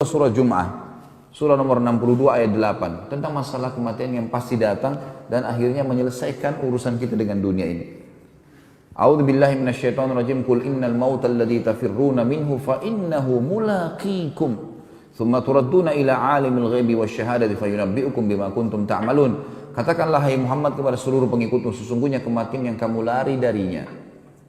surah Jum'ah, surah nomor 62 ayat 8, tentang masalah kematian yang pasti datang dan akhirnya menyelesaikan urusan kita dengan dunia ini. A'udzu billahi minasyaitonir rajim. Qul innal mautal ladzi tafirruna minhu fa innahu mulaqikum. Tsumma turadduna ila 'alimil ghaibi wasyahadati fayunabbi'ukum bima kuntum ta'malun. Katakanlah hai Muhammad kepada seluruh pengikutmu, sesungguhnya kematian yang kamu lari darinya.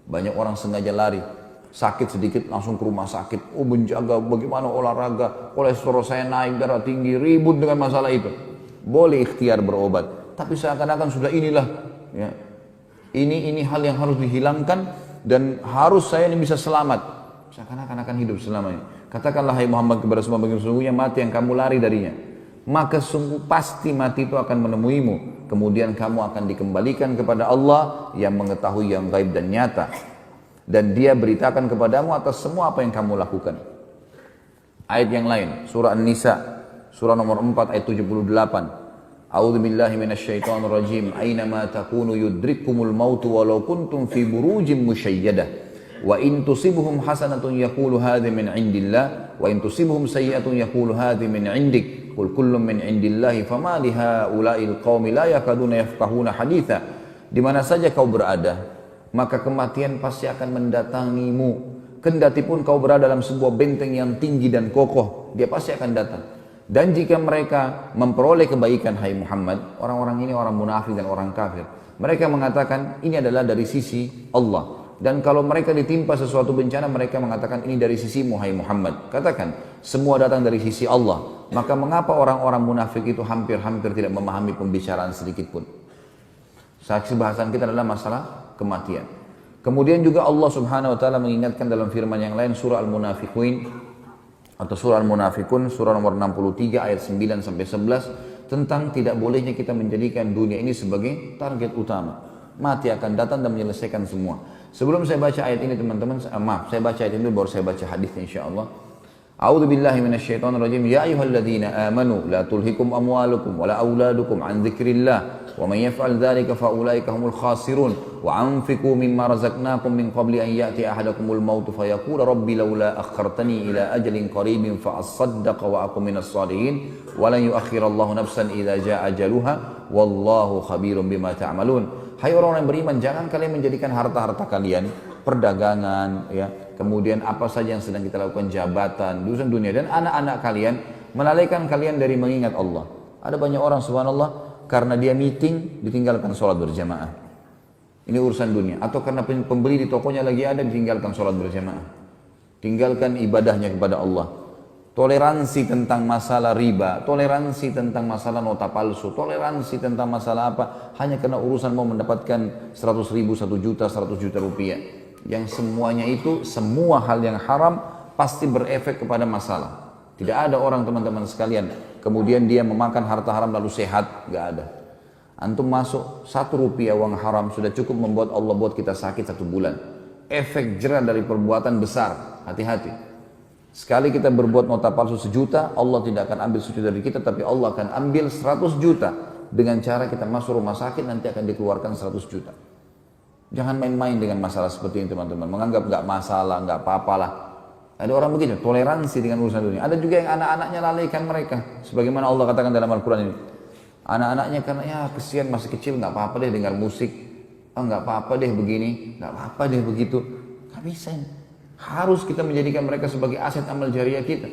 Banyak orang sengaja lari, sakit sedikit langsung ke rumah sakit, menjaga bagaimana olahraga, kolesterol saya naik, darah tinggi, ribut dengan masalah itu. Boleh ikhtiar berobat, tapi seakan-akan sudah inilah ya, ini hal yang harus dihilangkan dan harus saya ini bisa selamat, seakan-akan akan hidup selamanya. Katakanlah hai Muhammad kepada semua pengikutmu, sesungguhnya mati yang kamu lari darinya, maka sungguh pasti mati itu akan menemuimu. Kemudian kamu akan dikembalikan kepada Allah yang mengetahui yang gaib dan nyata. Dan dia beritakan kepadamu atas semua apa yang kamu lakukan. Ayat yang lain, surah An-Nisa, surah nomor 4 ayat 78. A'udzu billahi minasyaitonir rajim. Ainama takunu yudrikkumul mautu walau kuntum fi burujin musyayyadah. Wa in tusibhum hasanatun yaqulu hadhi min indillah wa in tusibhum sayyi'atun yaqulu hadhi min indik. Qul kullun min indillahi fama li haula'il qaumi la yakaduna yafqahuna haditha. Di mana saja kau berada, maka kematian pasti akan mendatangimu. Kendati pun kau berada dalam sebuah benteng yang tinggi dan kokoh, dia pasti akan datang. Dan jika mereka memperoleh kebaikan, hai Muhammad, orang-orang ini orang munafik dan orang kafir, mereka mengatakan ini adalah dari sisi Allah. Dan kalau mereka ditimpa sesuatu bencana, mereka mengatakan ini dari sisimu, hai Muhammad. Katakan, semua datang dari sisi Allah. Maka mengapa orang-orang munafik itu hampir-hampir tidak memahami pembicaraan sedikit pun? Saksi bahasan kita adalah masalah kematian. Kemudian juga Allah subhanahu wa ta'ala mengingatkan dalam firman yang lain, surah Al-Munafiqun atau surah Al-Munafiqun, surah nomor 63 ayat 9 sampai 11, tentang tidak bolehnya kita menjadikan dunia ini sebagai target utama. Mati akan datang dan menyelesaikan semua. Sebelum saya baca ayat ini teman-teman, saya baca ayat ini baru saya baca hadisnya insyaallah. A'udzu billahi minasyaitonir rajim. Ya ayyuhalladzina amanu la tulhikum amwalukum wala auladukum an dzikrillah wa man yaf'al dzalika fa ulaika humul khasirun wa anfiqu mimma razaqnakum min qabli an ya'ti ahadakumul maut fa yaqula rabbi laula akhartani ila ajalin qaribin fa asaddaqa wa akum minas shalihin wa lan yu'akhkhirallahu nafsan idza jaa ajaluha wallahu khabirum bima ta'malun. Hai orang yang beriman, jangan kalian menjadikan harta-harta kalian, perdagangan, ya, kemudian apa saja yang sedang kita lakukan, jabatan, urusan dunia, dan anak-anak kalian, melalaikan kalian dari mengingat Allah. Ada banyak orang subhanallah, karena dia meeting, ditinggalkan sholat berjamaah. Ini urusan dunia. Atau karena pembeli di tokonya lagi ada, ditinggalkan sholat berjamaah. Tinggalkan ibadahnya kepada Allah. Toleransi tentang masalah riba, toleransi tentang masalah nota palsu, toleransi tentang masalah apa, hanya karena urusan mau mendapatkan 100 ribu, 1 juta, 100 juta rupiah. Yang semuanya itu, semua hal yang haram pasti berefek kepada masalah. Tidak ada orang teman-teman sekalian, kemudian dia memakan harta haram lalu sehat, gak ada. Antum masuk 1 rupiah uang haram sudah cukup membuat Allah buat kita sakit 1 bulan. Efek jerah dari perbuatan besar, hati-hati. Sekali kita berbuat nota palsu 1 juta, Allah tidak akan ambil 1 juta dari kita, tapi Allah akan ambil 100 juta. Dengan cara kita masuk rumah sakit, nanti akan dikeluarkan 100 juta. Jangan main-main dengan masalah seperti ini teman-teman. Menganggap gak masalah, gak apa-apalah. Ada orang begitu, toleransi dengan urusan dunia. Ada juga yang anak-anaknya lalaikan mereka. Sebagaimana Allah katakan dalam Al-Quran ini. Anak-anaknya karena ya kesian masih kecil, gak apa-apa deh dengar musik. Gak apa-apa deh begini, gak apa-apa deh begitu. Gak bisa ini. Harus kita menjadikan mereka sebagai aset amal jariah kita.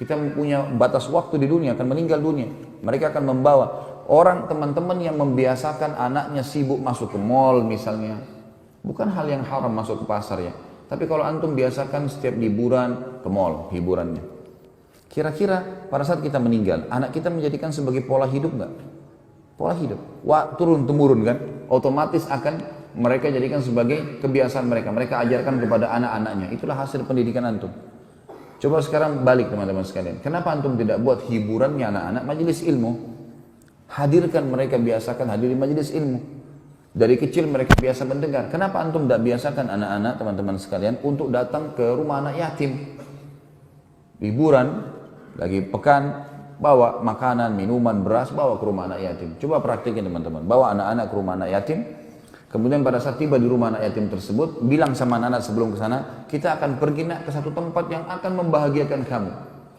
Kita punya batas waktu di dunia, akan meninggal dunia. Mereka akan membawa orang, teman-teman yang membiasakan anaknya sibuk masuk ke mall misalnya. Bukan hal yang haram masuk ke pasar ya. Tapi kalau antum biasakan setiap liburan ke mall, hiburannya. Kira-kira pada saat kita meninggal, anak kita menjadikan sebagai pola hidup enggak? Pola hidup. Wah, turun-temurun kan? Otomatis akan mereka jadikan sebagai kebiasaan mereka. Mereka ajarkan kepada anak-anaknya. Itulah hasil pendidikan antum. Coba sekarang balik teman-teman sekalian. Kenapa antum tidak buat hiburannya anak-anak majelis ilmu? Hadirkan mereka, biasakan hadir di majelis ilmu. Dari kecil mereka biasa mendengar. Kenapa antum tidak biasakan anak-anak teman-teman sekalian untuk datang ke rumah anak yatim? Liburan, lagi pekan, bawa makanan, minuman, beras, bawa ke rumah anak yatim. Coba praktikin teman-teman. Bawa anak-anak ke rumah anak yatim. Kemudian pada saat tiba di rumah anak yatim tersebut, bilang sama anak-anak sebelum ke sana, kita akan pergi nak ke satu tempat yang akan membahagiakan kamu.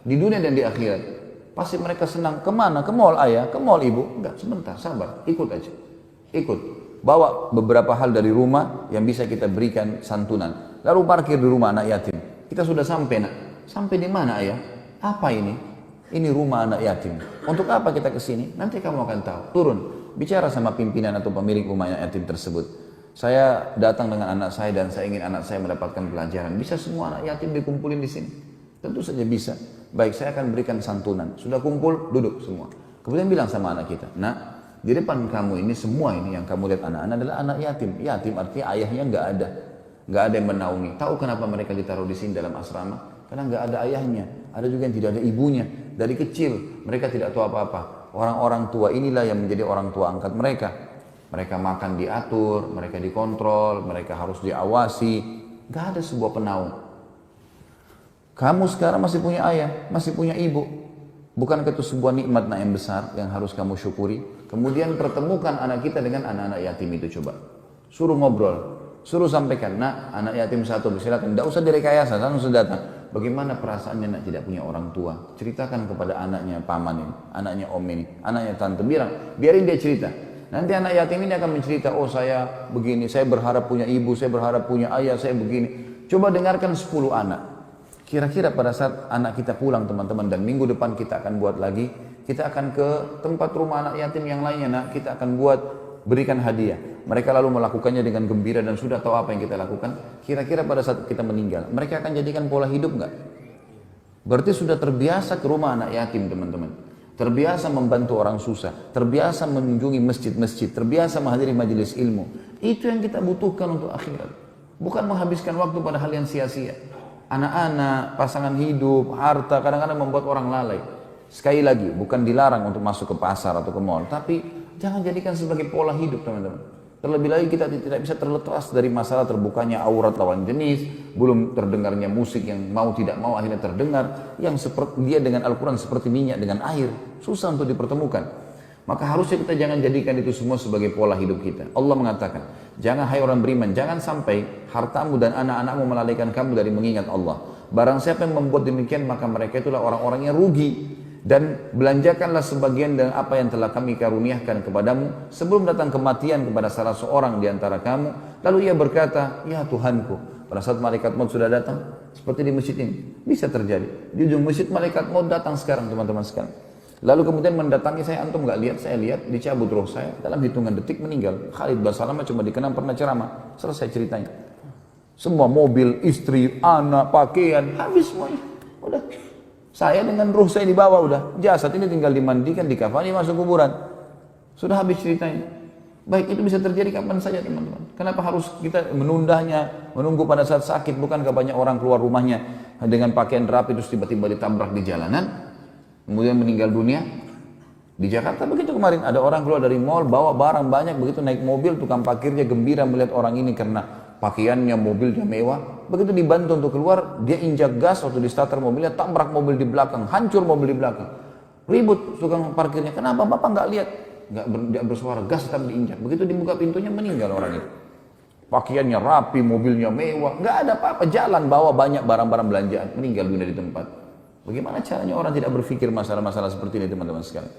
di dunia dan di akhirat. Pasti mereka senang. Kemana? Ke mall ayah, ke mall ibu. Enggak, sebentar, sabar, ikut aja. Ikut. Bawa beberapa hal dari rumah yang bisa kita berikan santunan. Lalu parkir di rumah anak yatim. Kita sudah sampai nak. Sampai di mana ayah? Apa ini? Ini rumah anak yatim. Untuk apa kita ke sini? Nanti kamu akan tahu. Turun, bicara sama pimpinan atau pemilik rumah anak yatim tersebut. Saya datang dengan anak saya dan saya ingin anak saya mendapatkan pelajaran. Bisa semua anak yatim dikumpulin di sini? Tentu saja bisa. Baik, saya akan berikan santunan. Sudah kumpul, duduk semua. Kemudian bilang sama anak kita, nak, di depan kamu ini semua ini yang kamu lihat anak-anak adalah anak yatim. Yatim artinya ayahnya nggak ada. Nggak ada yang menaungi. Tahu kenapa mereka ditaruh di sini dalam asrama? Karena nggak ada ayahnya. Ada juga yang tidak ada ibunya. Dari kecil mereka tidak tahu apa-apa. Orang-orang tua inilah yang menjadi orang tua angkat mereka. Mereka makan diatur, mereka dikontrol, mereka harus diawasi. Nggak ada sebuah penaung. Kamu sekarang masih punya ayah, masih punya ibu. Bukankah itu sebuah nikmat yang besar yang harus kamu syukuri? Kemudian pertemukan anak kita dengan anak-anak yatim itu coba. Suruh ngobrol. Suruh sampaikan, nak, anak yatim satu, silakan. Tidak usah direkayasa, langsung datang. Bagaimana perasaannya nak tidak punya orang tua? Ceritakan kepada anaknya paman ini, anaknya om ini, anaknya tante. Biarin dia cerita. Nanti anak yatim ini akan mencerita, oh saya begini, saya berharap punya ibu, saya berharap punya ayah, saya begini. Coba dengarkan 10 anak. Kira-kira pada saat anak kita pulang teman-teman, dan minggu depan kita akan buat lagi, kita akan ke tempat rumah anak yatim yang lainnya, nak, kita akan buat berikan hadiah. Mereka lalu melakukannya dengan gembira dan sudah tahu apa yang kita lakukan. Kira-kira pada saat kita meninggal, mereka akan jadikan pola hidup enggak? Berarti sudah terbiasa ke rumah anak yatim teman-teman. Terbiasa membantu orang susah, terbiasa mengunjungi masjid-masjid, terbiasa menghadiri majelis ilmu. Itu yang kita butuhkan untuk akhirat. Bukan menghabiskan waktu pada hal yang sia-sia. Anak-anak, pasangan hidup, harta kadang-kadang membuat orang lalai. Sekali lagi, bukan dilarang untuk masuk ke pasar atau ke mall, tapi jangan jadikan sebagai pola hidup teman-teman. Terlebih lagi kita tidak bisa terlepas dari masalah terbukanya aurat lawan jenis, belum terdengarnya musik yang mau tidak mau akhirnya terdengar, yang seperti dia dengan Al-Quran seperti minyak dengan air, susah untuk dipertemukan. Maka harusnya kita jangan jadikan itu semua sebagai pola hidup kita. Allah mengatakan, jangan hai orang beriman, jangan sampai hartamu dan anak-anakmu melalaikan kamu dari mengingat Allah. Barang siapa yang membuat demikian, maka mereka itulah orang-orang yang rugi. Dan belanjakanlah sebagian dari apa yang telah kami karuniakan kepadamu sebelum datang kematian kepada salah seorang di antara kamu. Lalu ia berkata, ya Tuhanku, pada saat malaikat maut sudah datang, seperti di masjid ini, bisa terjadi. Di ujung masjid malaikat maut datang sekarang teman-teman sekalian. Lalu kemudian mendatangi saya, antum nggak lihat, saya lihat, dicabut roh saya, dalam hitungan detik meninggal. Khalid Basalamah cuma dikenal pernah ceramah, selesai ceritanya. Semua mobil, istri, anak, pakaian, habis semuanya. Udah. Saya dengan ruh saya dibawa udah. Jasad ini tinggal dimandikan, dikafani, masuk kuburan. Sudah habis ceritanya. Baik, itu bisa terjadi kapan saja teman-teman. Kenapa harus kita menundanya, menunggu pada saat sakit? Bukankah banyak orang keluar rumahnya dengan pakaian rapi terus tiba-tiba ditabrak di jalanan, kemudian meninggal dunia? Di Jakarta begitu kemarin, ada orang keluar dari mall bawa barang banyak, begitu naik mobil tukang parkirnya gembira melihat orang ini karena pakaiannya, mobilnya mewah. Begitu dibantu untuk keluar, dia injak gas waktu di starter mobilnya, tabrak mobil di belakang, hancur mobil di belakang. Ribut tukang parkirnya, kenapa bapak nggak lihat? Nggak bersuara, gas tetap diinjak. Begitu dibuka pintunya meninggal orang itu. Pakaiannya rapi, mobilnya mewah, nggak ada apa-apa, jalan bawa banyak barang-barang belanjaan, meninggal dunia di tempat. Bagaimana caranya orang tidak berpikir masalah-masalah seperti ini teman-teman sekalian?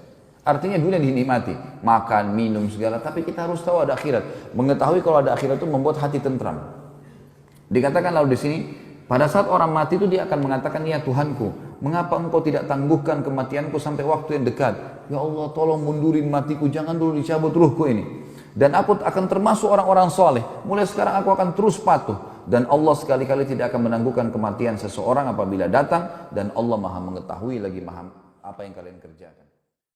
Artinya dunia dinikmati, makan, minum segala, tapi kita harus tahu ada akhirat. Mengetahui kalau ada akhirat itu membuat hati tentram. Dikatakan lalu di sini, pada saat orang mati itu dia akan mengatakan, ya Tuhanku, mengapa engkau tidak tangguhkan kematianku sampai waktu yang dekat? Ya Allah, tolong mundurin matiku, jangan dulu dicabut ruhku ini. Dan aku akan termasuk orang-orang soleh. Mulai sekarang aku akan terus patuh. Dan Allah sekali-kali tidak akan menangguhkan kematian seseorang apabila datang. Dan Allah maha mengetahui lagi maha apa yang kalian kerjakan.